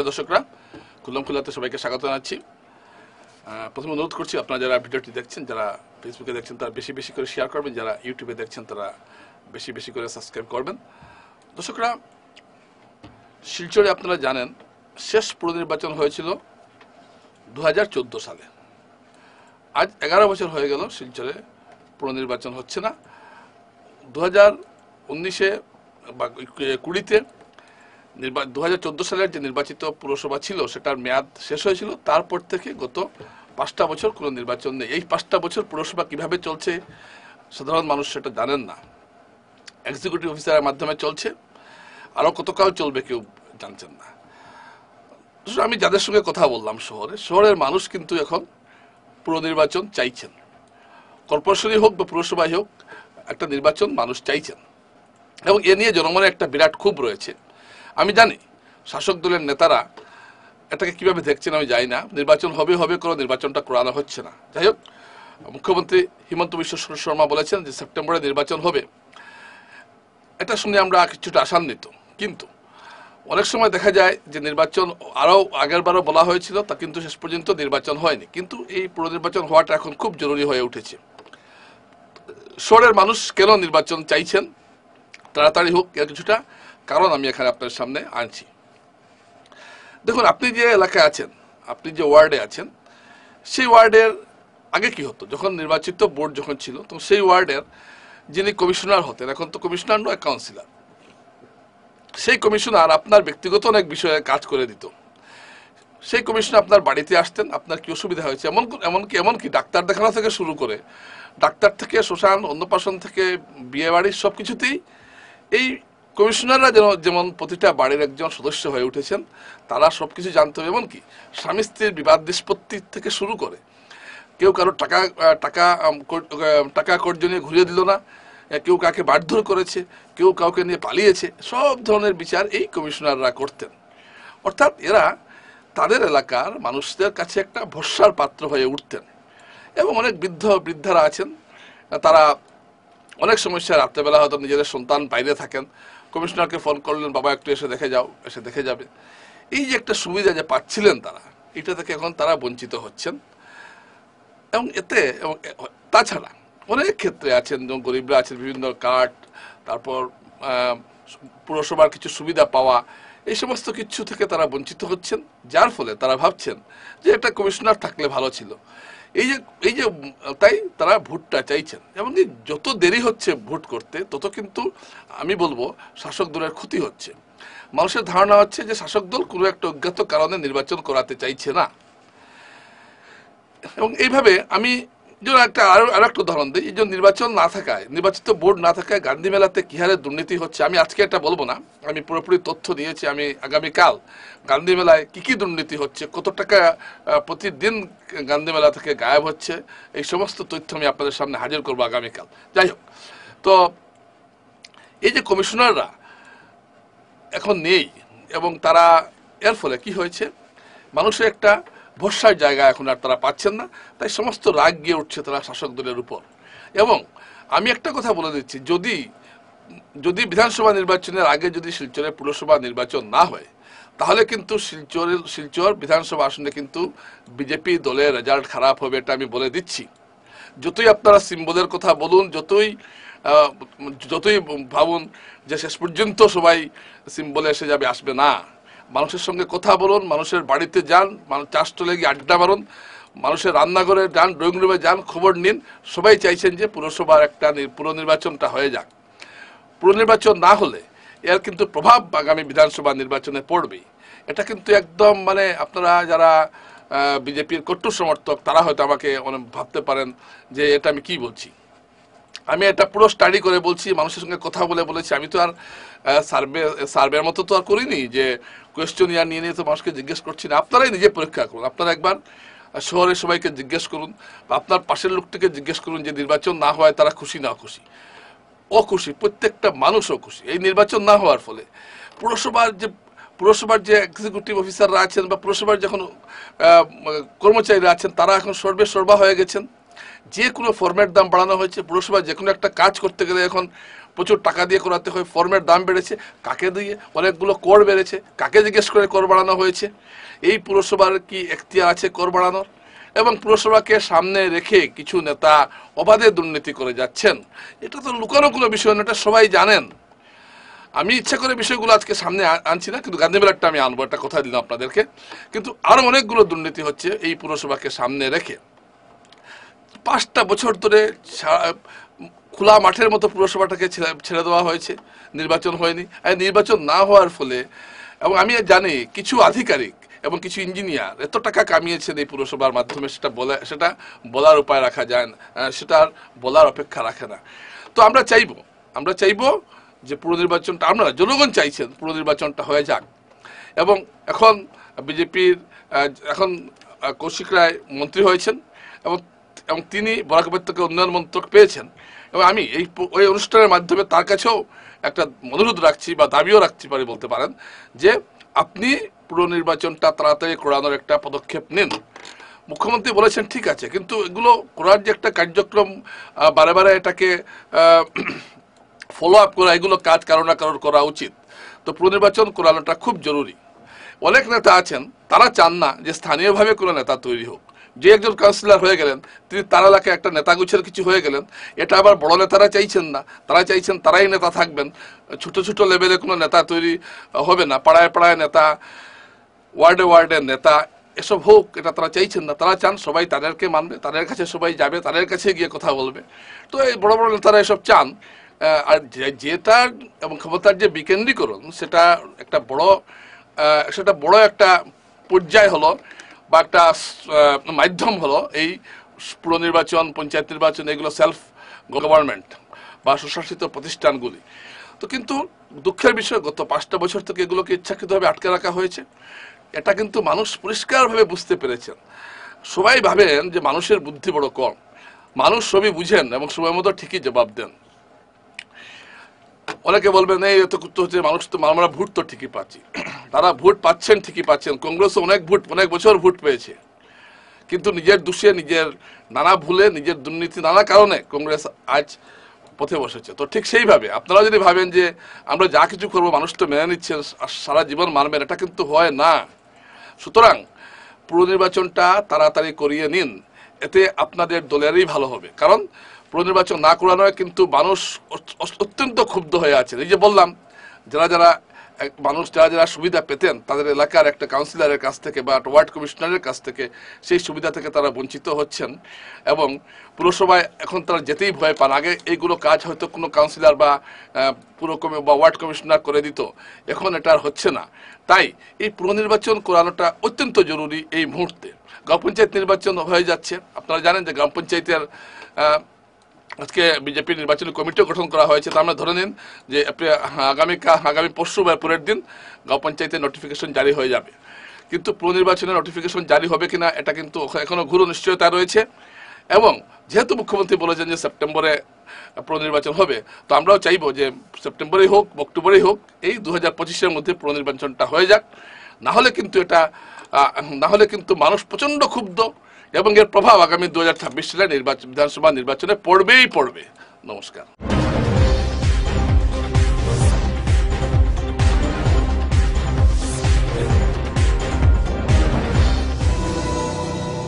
নমস্কার দর্শকরা, খুললাম খুললাতে সবাইকে স্বাগত জানাচ্ছি। প্রথমে অনুরোধ করছি, আপনারা যারা ভিডিওটি দেখছেন, যারা ফেসবুকে দেখছেন তারা বেশি বেশি করে শেয়ার করবেন, যারা ইউটিউবে দেখছেন তারা বেশি বেশি করে সাবস্ক্রাইব করবেন। দর্শকরা, শিলচরে আপনারা জানেন শেষ পুনর্নির্বাচন হয়েছিল 2014 সালে। আজ 11 বছর হয়ে গেল শিলচরে পুনর্নির্বাচন হচ্ছে না। 2019-এ বা 20-তে 2014 সালের যে নির্বাচিত পুরসভা ছিল সেটার মেয়াদ শেষ হয়েছিল। তারপর থেকে গত 5টা বছর কোনো নির্বাচন নেই। এই 5টা বছর পুরসভা কিভাবে চলছে সাধারণ মানুষ সেটা জানেন না। এক্সিকিউটিভ অফিসারের মাধ্যমে চলছে, আরও কতকাল চলবে কেউ জানছেন না। আমি যাদের সঙ্গে কথা বললাম শহরের মানুষ কিন্তু এখন পুনর্নির্বাচন চাইছেন। কর্পোরেশনই হোক বা পুরসভাই হোক, একটা নির্বাচন মানুষ চাইছেন এবং এ নিয়ে জনমনে একটা বিরাট ক্ষোভ রয়েছে। আমি জানি শাসক দলের নেতারা এটাকে কিভাবে দেখছেন আমি জানি না। নির্বাচন হবে হবে করে নির্বাচনটা করানো হচ্ছে না। যাই হোক, মুখ্যমন্ত্রী হিমন্ত বিশ্ব শর্মা বলেছেন যে সেপ্টেম্বরে নির্বাচন হবে। এটা শুনে আমরা কিছুটা আশান্বিত, কিন্তু অনেক সময় দেখা যায় যে নির্বাচন আরও আগেরবারও বলা হয়েছিল, তা কিন্তু শেষ পর্যন্ত নির্বাচন হয়নি। কিন্তু এই পুনর্নির্বাচন হওয়াটা এখন খুব জরুরি হয়ে উঠেছে। শহরের মানুষ কেন নির্বাচন চাইছেন তাড়াতাড়ি হোক, এর কিছুটা কারণ আমি এখানে আপনার সামনে আনছি। দেখুন, আপনি যে এলাকায় আছেন, আপনি যে ওয়ার্ডে আছেন, সেই ওয়ার্ডের আগে কি হতো, যখন নির্বাচিত বোর্ড যখন ছিল তখন সেই ওয়ার্ডের যিনি কমিশনার হতেন, এখন তো কমিশনার নয়, কাউন্সিলর, সেই কমিশনার আপনার ব্যক্তিগত অনেক বিষয়ে কাজ করে দিত। সেই কমিশনার আপনার বাড়িতে আসতেন, আপনার কি অসুবিধা হয়েছে, এমনকি ডাক্তার দেখানো থেকে শুরু করে, ডাক্তার থেকে শ্মশান, অন্নপ্রাশন থেকে বিয়ে বাড়ির সব কিছুতেই এই কমিশনাররা যেমন প্রতিটা বাড়ির একজন সদস্য হয়ে উঠেছেন, তারা সব কিছু জানতে হবে। এমনকি স্বামী স্ত্রীর বিবাদ নিষ্পত্তি থেকে শুরু করে, কেউ কারো টাকা কর্জ নিয়ে ঘুরিয়ে দিল না, কেউ কাকে মারধর করেছে, কেউ কাউকে নিয়ে পালিয়েছে, সব ধরনের বিচার এই কমিশনাররা করতেন। অর্থাৎ এরা তাদের এলাকার মানুষদের কাছে একটা ভরসার পাত্র হয়ে উঠতেন। এবং অনেক বৃদ্ধারা আছেন, তারা অনেক সমস্যা, রাত্রেবেলা হয়তো নিজেদের সন্তান বাইরে থাকেন, কমিশনারকে ফোন করলেন, বাবা একটু এসে দেখে যাও, এসে দেখে যাবে। এই যে একটা সুবিধা যে পাচ্ছিলেন তারা, এটা থেকে এখন তারা বঞ্চিত হচ্ছেন। এবং তাছাড়া অনেক ক্ষেত্রে আছেন, যেমন গরিবরা আছেন, বিভিন্ন কার্ড, তারপর পুরসভার কিছু সুবিধা পাওয়া, এই সমস্ত কিছু থেকে তারা বঞ্চিত হচ্ছেন। যার ফলে তারা ভাবছেন যে একটা কমিশনার থাকলে ভালো ছিল। এই যে তাই তারা ভোটটা চাইছেন। এমনকি যত দেরি হচ্ছে ভোট করতে, তত কিন্তু আমি বলবো শাসক দলের ক্ষতি হচ্ছে। মানুষের ধারণা হচ্ছে যে শাসক দল কোনো একটা অজ্ঞাত কারণে নির্বাচন করাতে চাইছে না। এবং এইভাবে আমি আরো একটা উদাহরণ দিই। এই যে নির্বাচন না থাকায়, নির্বাচিত বোর্ড না থাকায় গান্ধী মেলাতে কি হারে দুর্নীতি হচ্ছে, আমি আজকে এটা বলবো না, আমি পুরোপুরি তথ্য দিয়েছি। আমি আগামীকাল গান্ধী মেলায় কি কি দুর্নীতি হচ্ছে, কত টাকা প্রতিদিন গান্ধী মেলা থেকে গায়েব হচ্ছে, এই সমস্ত তথ্য আমি আপনাদের সামনে হাজির করবো আগামীকাল। যাই হোক, তো এই যে কমিশনাররা এখন নেই এবং তারা, এর ফলে কি হয়েছে, মানুষের একটা ভরসার জায়গা এখন আর তারা পাচ্ছেন না। তাই সমস্ত রাগ গিয়ে উঠছে তারা শাসক দলের উপর। এবং আমি একটা কথা বলে দিচ্ছি, যদি বিধানসভা নির্বাচনের আগে যদি শিলচরে পুরসভা নির্বাচন না হয়, তাহলে কিন্তু শিলচর বিধানসভা আসনে কিন্তু বিজেপি দলের রেজাল্ট খারাপ হবে, এটা আমি বলে দিচ্ছি। যতই আপনারা সিম্বলের কথা বলুন, যতই ভাবুন যে শেষ পর্যন্ত সবাই সিম্বলে এসে যাবে, আসবে না। মানুষের সঙ্গে কথা বলুন, মানুষের বাড়িতে যান, চা স্টলে গিয়ে আড্ডা মারুন, মানুষের রান্নাঘরে যান, ড্রয়িং রুমে যান, খবর নিন। সবাই চাইছেন যে পুরসভার একটা পুনর্নির্বাচনটা হয়ে যাক। পুনর্নির্বাচন না হলে এর কিন্তু প্রভাব আগামী বিধানসভা নির্বাচনে পড়বেই। এটা কিন্তু একদম আপনারা যারা বিজেপির কট্টর সমর্থক, তারা হয়তো আমাকে ভাবতে পারেন যে এটা আমি কি বলছি। আমি এটা পুরো স্টাডি করে বলছি, মানুষের সঙ্গে কথা বলেছি। আমি তো আর সার্ভের মতো তো আর করিনি যে কোয়েশ্চনিয়ার নিয়ে তো মানুষকে জিজ্ঞেস করছি না। আপনারাই নিজে পরীক্ষা করুন, আপনারা একবার শহরের সবাইকে জিজ্ঞেস করুন, বা আপনার পাশের লোকটিকে জিজ্ঞেস করুন যে নির্বাচন না হওয়ায় তারা খুশি না খুশি। অখুশি, প্রত্যেকটা মানুষও খুশি এই নির্বাচন না হওয়ার ফলে। পুরসভার যে এক্সিকিউটিভ অফিসাররা আছেন বা পুরসভার যখন কর্মচারীরা আছেন, তারা এখন সর্বা হয়ে গেছেন। যে কোনো ফরম্যাট দাম বাড়ানো হয়েছে। পুরসভায় যে কোনো একটা কাজ করতে গেলে এখন প্রচুর টাকা দিয়ে করাতে হয়, ফর্মের দাম বেড়েছে, কাকে দিয়ে, অনেকগুলো কর বেড়েছে, কাকে জিজ্ঞেস করে কর বাড়ানো হয়েছে, এই পুরসভার কি এখতিয়ার আছে কর বাড়ানোর? এবং পুরসভাকে সামনে রেখে কিছু নেতা অবাধে দুর্নীতি করে যাচ্ছেন, এটা তো লুকানো কোনো বিষয় না, এটা সবাই জানেন। আমি ইচ্ছা করে বিষয়গুলো আজকে সামনে আনছি না, কিন্তু গান্ধীমেলাটা আমি আনবো, একটা কথা দিলাম আপনাদেরকে। কিন্তু আরো অনেকগুলো দুর্নীতি হচ্ছে এই পুরসভাকে সামনে রেখে। 5টা বছর ধরে খোলা মাঠের মতো পুরসভাটাকে ছেড়ে দেওয়া হয়েছে, নির্বাচন হয়নি। আর নির্বাচন না হওয়ার ফলে, এবং আমি জানি কিছু আধিকারিক এবং কিছু ইঞ্জিনিয়ার এত টাকা কামিয়েছেন এই পুরসভার মাধ্যমে, সেটা বলার উপায় রাখা যায় না, সেটা আর বলার অপেক্ষা রাখে না। তো আমরা চাইবো যে পুরনির্বাচনটা, আমরা জনগণ চাইছেন পুরনির্বাচনটা হয়ে যাক। এবং এখন বিজেপির এখন কৌশিক রায় মন্ত্রী হয়েছেন এবং তিনি বরাক উপত্যকা উন্নয়ন মন্ত্রক পেয়েছেন। এবং আমি ওই অনুষ্ঠানের মাধ্যমে তার কাছেও একটা অনুরোধ রাখছি বা দাবিও রাখতে পারি বলতে পারেন, যে আপনি পুরনির্বাচনটা তাড়াতাড়ি করানোর একটা পদক্ষেপ নিন। মুখ্যমন্ত্রী বলেছেন ঠিক আছে, কিন্তু এগুলো করার যে একটা কার্যক্রম, বারে বারে এটাকে ফলো আপ করা, এগুলো কাজ কারো না কারোর করা উচিত। তো পুনর্নির্বাচন করানোটা খুব জরুরি। অনেক নেতা আছেন তারা চান না যে স্থানীয়ভাবে কোনো নেতা তৈরি হোক। যে একজন কাউন্সিলর হয়ে গেলেন, তিনি তার এলাকায় একটা নেতা গুছের কিছু হয়ে গেলেন, এটা আবার বড় নেতারা চাইছেন না। তারা চাইছেন তারাই নেতা থাকবেন, ছোট ছোট লেভেলে কোনো নেতা তৈরি হবে না, পাড়ায় পাড়ায় নেতা, ওয়ার্ডে ওয়ার্ডে নেতা, এসব হোক, এটা তারা চাইছেন না। তারা চান সবাই তাদেরকে মানবে, তাদের কাছে সবাই যাবে, তাদের কাছে গিয়ে কথা বলবে। তো এই বড় বড় নেতারা এসব চান। আর যেটার এবং ক্ষমতার যে বিকেন্দ্রীকরণ, সেটা বড় একটা পর্যায় হলো বা একটা মাধ্যম হলো এই পুর নির্বাচন, পঞ্চায়েত নির্বাচন, এগুলো সেলফ গভর্নমেন্ট বা স্বশাসিত প্রতিষ্ঠানগুলি। তো কিন্তু দুঃখের বিষয়, গত 5টা বছর থেকে এগুলোকে ইচ্ছাকৃতভাবে আটকে রাখা হয়েছে। এটা কিন্তু মানুষ পরিষ্কারভাবে বুঝতে পেরেছেন। সবাই ভাবেন যে মানুষের বুদ্ধি বড় কম, মানুষ সবই বুঝেন এবং সময় মতো ঠিকই জবাব দেন। অনেকে বলবেন এই এত করতে হচ্ছে, মানুষ তো, আমরা ভোট তো ঠিকই পাচ্ছি। তারা ভোট পাচ্ছেন, ঠিকই পাচ্ছেন। কংগ্রেস অনেক বছর ভোট পেয়েছে, কিন্তু নিজের দোষে, নিজের নানা ভুলে, নিজের দুর্নীতি, নানা কারণে কংগ্রেস আজ পথে বসেছে। তো ঠিক সেইভাবে আপনারা যদি ভাবেন যে আমরা যা কিছু করবো মানুষ তো মেনে নিচ্ছে, সারা জীবন মানবেন, এটা কিন্তু হয় না। সুতরাং পুর নির্বাচনটা তাড়াতাড়ি করিয়ে নিন, এতে আপনাদের দলেরই ভালো হবে। কারণ পুর নির্বাচন না করানোয় কিন্তু মানুষ অত্যন্ত ক্ষুব্ধ হয়ে আছে। এই যে বললাম, যারা সুবিধা পেতেন, তাদের এলাকার একটা কাউন্সিলরের কাছ থেকে বা ওয়ার্ড কমিশনারের কাছ থেকে সেই সুবিধা থেকে তারা বঞ্চিত হচ্ছেন। এবং পুরসভায় এখন তারা যেতেই ভয় পান। আগে এইগুলো কাজ হয়তো কোনো কাউন্সিলর বা বা ওয়ার্ড কমিশনার করে দিত, এখন এটা আর হচ্ছে না। তাই এই পুনর্নির্বাচন করানোটা অত্যন্ত জরুরি এই মুহূর্তে। গ্রাম পঞ্চায়েত নির্বাচন হয়ে যাচ্ছে, আপনারা জানেন যে গ্রাম পঞ্চায়েতের আজকে বিজেপি নির্বাচনী কমিটিও গঠন করা হয়েছে। তার মানে ধরে নিন যে আগামী পরশু বা পরের দিন গ্রাম পঞ্চায়েতের নোটিফিকেশন জারি হয়ে যাবে। কিন্তু পুনর্নির্বাচনের নোটিফিকেশন জারি হবে কিনা এটা কিন্তু এখনো ঘুরো নিশ্চয়তা রয়েছে। এবং যেহেতু মুখ্যমন্ত্রী বলেছেন যে সেপ্টেম্বরে পুনর্নির্বাচন হবে, তো আমরাও চাইবো যে সেপ্টেম্বরেই হোক, অক্টোবরেই হোক, এই 2025-এর মধ্যে পুনর্নির্বাচনটা হয়ে যাক। না হলে কিন্তু মানুষ প্রচন্ড ক্ষুব্ধ এবং এর প্রভাব আগামী 2026 সালের বিধানসভা নির্বাচনে পড়বেই পড়বে। নমস্কার।